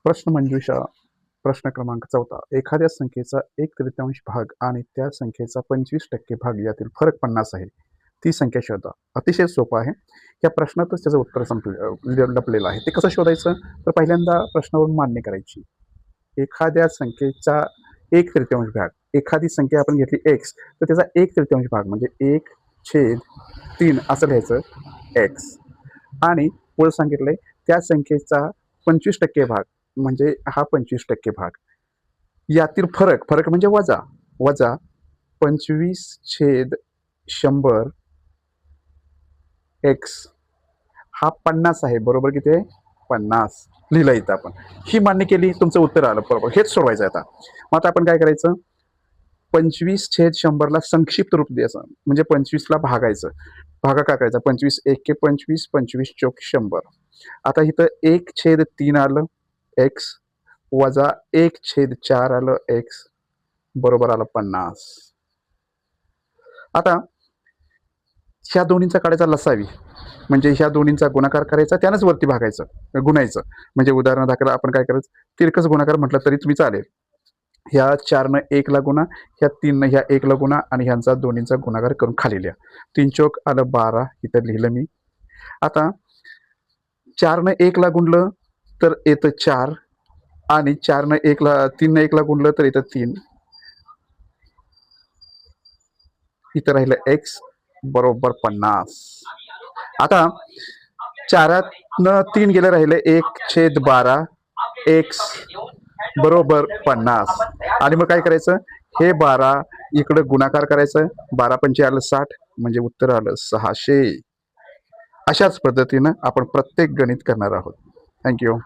प्रश्नमंजुषा प्रश्न क्रमांक 14. एखाद्या संख्येचा 1/3 भाग आणि त्या संख्येचा 25% भाग यातील फरक 50 आहे. ती संख्या शोधा. अतिशय सोपं आहे. या प्रश्नातच त्याचं उत्तर लपलेलं आहे. ते कसं शोधायचं? तर पहिल्यांदा प्रश्नावरून मान्य करायची. एखाद्या संख्येचा 1/3 भाग, एखादी संख्या आपण घेतली x, तर त्याचा 1/3 भाग म्हणजे 1/3 असं लिहायचं x. आणि पुढे सांगितलंय त्या संख्येचा 25% भाग म्हणजे हा 25% भाग. यातील फरक म्हणजे वजा 25/100 x हा 50 आहे. बरोबर किती आहे? 50 लिहिलं इथं आपण. ही मान्य केली, तुमचं उत्तर आलं बरोबर. हेच सोडवायचं आता. मग आता आपण काय करायचं? 25/100ला संक्षिप्त रूप द्यायचं म्हणजे 25ला भागायचं. भागाकार करायचा. 25 एके 25, 25 चोक 100. आता इथं 1/3 आलं x वजा 1/4 आलं x बरोबर आलं 50. आता ह्या दोन्हींचा काढायचा लसावी म्हणजे ह्या दोन्हींचा गुणाकार करायचा, त्यानंच वरती भागायचं, गुणायचं. म्हणजे उदाहरण दाखल आपण काय करायचं? तिरकस गुणाकार म्हटलं तरी तुम्ही चालेल. ह्या 4नं 1ला गुणा, ह्या 3नं ह्या 1ला गुणा आणि ह्यांचा दोन्हींचा गुणाकार करून खाली लिहा. 3 चोक आलं 12 इथं लिहिलं मी. आता 4नं 1ला गुणलं तर येतं 4 आणि 3नं 1ला गुणलं तर येतं 3. इथं राहिलं x बरोबर 50. आता 4नं 3 गेले राहिले 1/12 x बरोबर 50. आणि मग काय करायचं? हे 12 इकडं गुणाकार करायचं. 12 पंचे आलं 60 म्हणजे उत्तर आलं 600. अशाच पद्धतीनं आपण प्रत्येक गणित करणार आहोत. थँक्यू.